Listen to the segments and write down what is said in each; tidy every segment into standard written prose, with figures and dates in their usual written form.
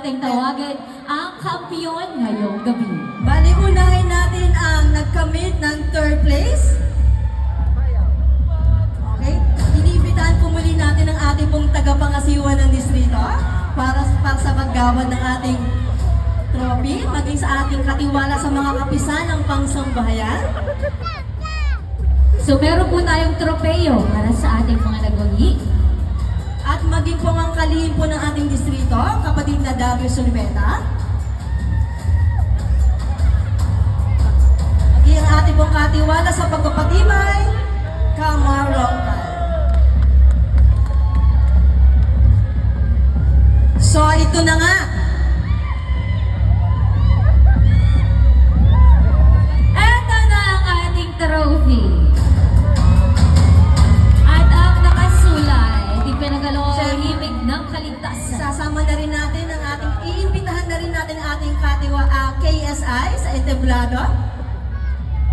ating tawagin ang kampiyon ngayong gabi. Bali, unahin natin ang nagkamit ng third place. Okay? Inibitahan po muli natin ang ating pong tagapangasiwa ng distrito para sa paggawan ng ating trophy, maging sa ating katiwala sa mga kapisan ng pangsambahayan. So meron po tayong tropeyo para sa ating mga nagwagi. At maging po ang kalihim po ng ating distrito, kapatid na Davio Sulbeta. Maging ang ating pong katiwala sa pagpapatibay, Kamar Local. So ito na nga. Ito na ang ating trophy. At ang nakasulay, di pinagalohimig ng kaligtasan. Sasama na rin natin ang ating, iimbitahan na rin natin ang ating KSI sa entablado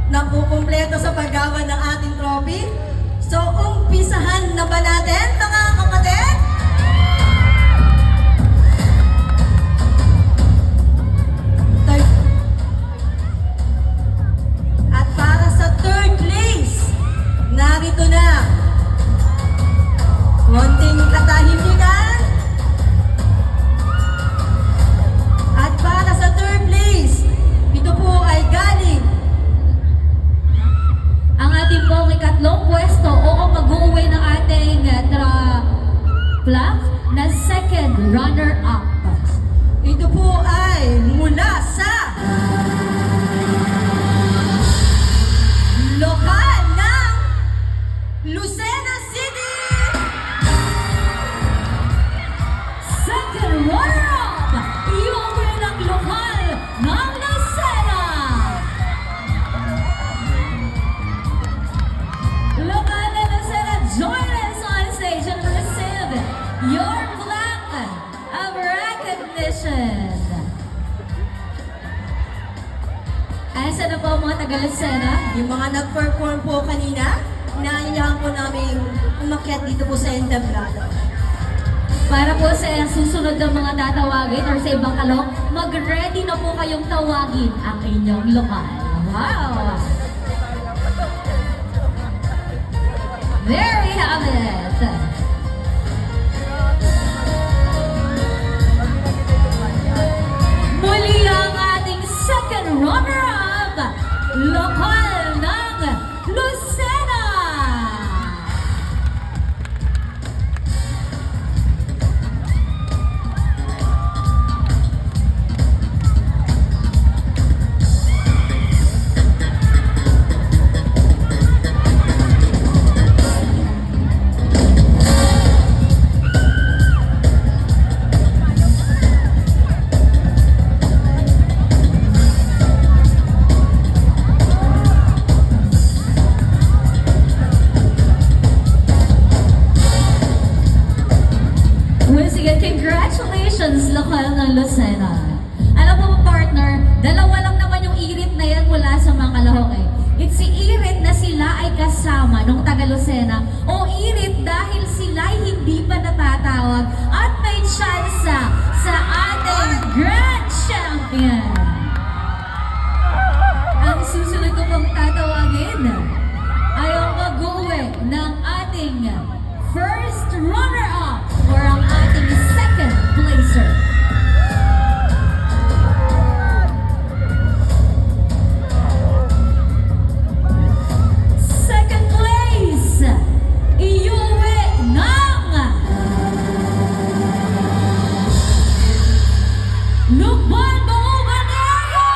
na pukumpleto sa paggawa ng ating trophy. So, umpisahan na ba natin, mga kapatid? At para sa third place, narito na. Konting katahimikan. At para sa third place, ito po ay galing Ang ating pong ikatlong pwesto o mag-uwi ng ating plaque na second runner-up. Ito po ay mula sa lokal ng Lucena City! Second runner-up, iuwi ng lokal ng Lucena. Lokal na Lucena, join us on stage and receive your plaque of recognition. Asa na po ang mga taga-Lucena? Yung mga nag-perform po kanina, inaanyayahan po namin umakyat dito po sa entablado. Para po sa susunod ng mga tatawagin or sa ibang kalok, mag-ready na po kayong tawagin ang inyong lokal. Wow! There we have it! Muli ang ating second runner-up, lokal ng Lucena! Once again, congratulations, lokal ng Lucena. Alam mo partner, dalawa lang naman yung irit na yan mula sa mga kalahok eh. It's si irit na sila ay kasama nung taga Lucena o irit dahil sila ay hindi pa natatawag at may tsansa sa ating Grand Champion. Ang susunod ko pong tatawagin ay ang mag-uwi ng ating first runner-up or ang ating second placer. Second place, iuwi ng Lukban Bauban Area!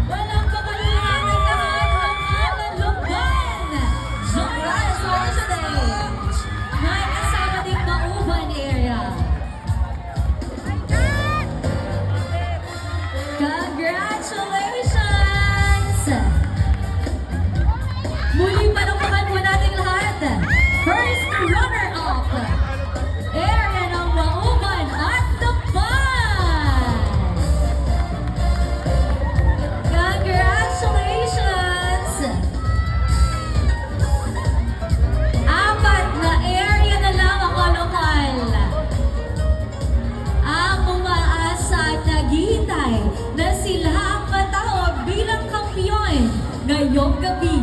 Walang pagkaliwanag lahat ng Lukban! Join us on stage! gabi.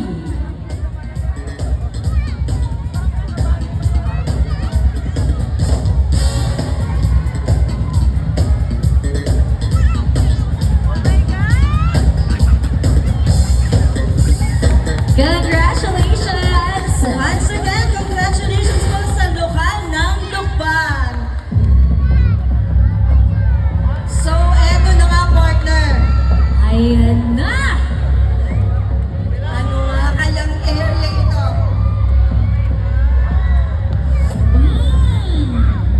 Congratulations! Once again, congratulations po sa lokal ng Lukban. So, eto na nga partner. Ayan na! Ano nga kayang area ito?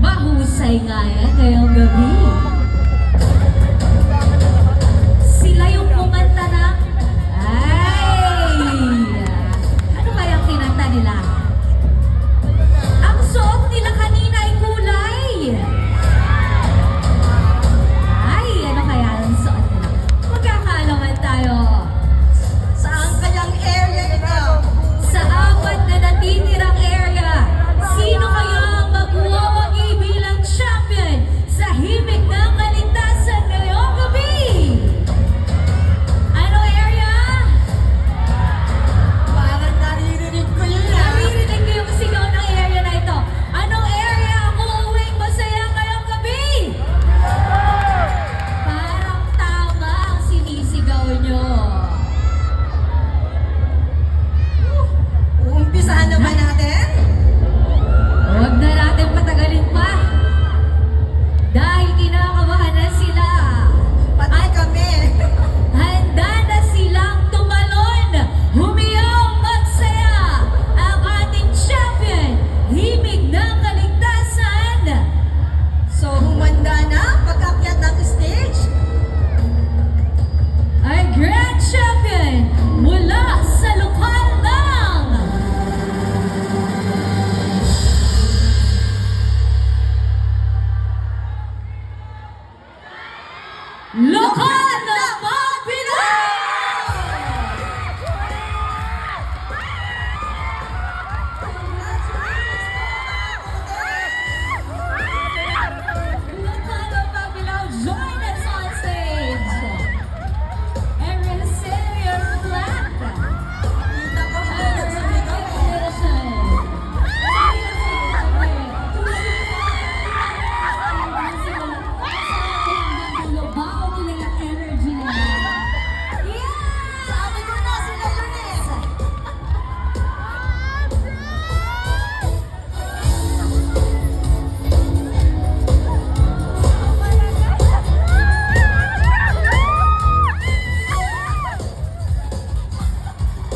Mahusay nga yan ngayong gabi. Sila yung kumanta ng ano kayang kinanta nila? Ang suot nila kanina ay kulay. Ay, ano kaya ang suot nila? Magkakaalaman tayo. Saan kayang area ito? Sa apat na natitirang area, sino kaya ang magwawagi bilang champion sa himig ng kaligtasan ngayong gabi? Ano area? Parang naririnig ko yun ah. Naririnig ko yung sigaw ng area na ito. Anong area ang uuwing masaya ngayong gabi? Parang tama ang sinisigaw nyo. Uumpisahan na ba natin? Huwag na natin patagalin pa. Dahil kinakabahan na sila. Pati kami. Handa na silang tumalon. Humiyong magsaya. Ang ating champion. Himig ng kaligtasan. So, humanda na pag-akyat ng stage. Our grand champion mula sa lokal ng lokal na Pagbilao! Lokal na Pagbilao, join us on stage and receive your plaque. Kita ko sa sumigaw eh. Sabi ko na sila yun eh.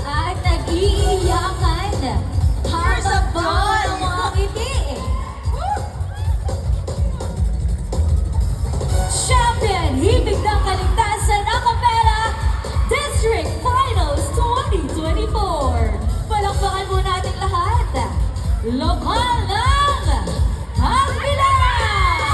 At nag-iiyakan habang bawal ang mga ngiti. Champion, himig ng kaligtasan, Acapella District Finals 2024. Palakpakan mo natin lahat. Lokal ng Pagbilao!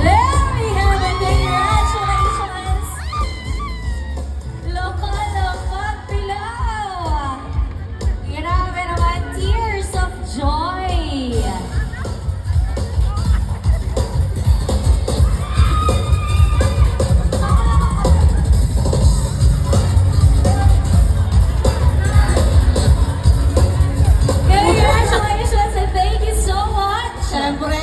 There we have it. Congratulations! Lokal ng Pagbilao! Grabe naman, tears of joy! Congratulations and thank you so much! Siyempre,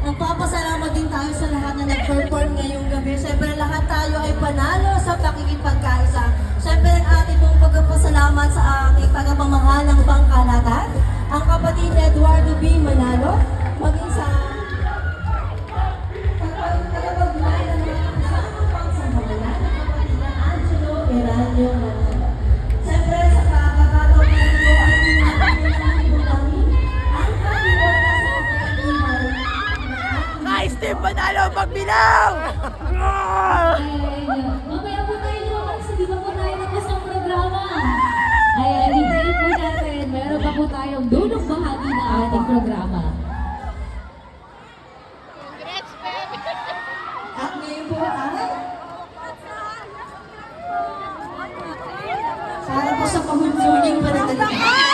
nagpapasalamat din tayo sa lahat na nag-perform ngayong gabi. Siyempre, lahat tayo ay panalo sa pakikipagkaisa. Siyempre, ang ating pong pagpapasalamat sa ating tagapamahalang pangkalatan, ang kapatid Eduardo B. Manalo, maging sa tagapagmay ng mga kasama pang sambahayan, ang kapatid na Angelo Eranio Manalo. Siyempre, sa kakakataon na ito, ang pinagpapalalaman kami, ang katiwala sa kapagitan Kay Steve Manalo Pagbilao! Mamaya po tayo lumabas, hindi pa po tayo tapos ng programa. Ayan, hintayin po natin. Meron pa po tayong dulong bahagi ng ating programa. At ngayon po ay Para po sa pahunsuling pananalitan.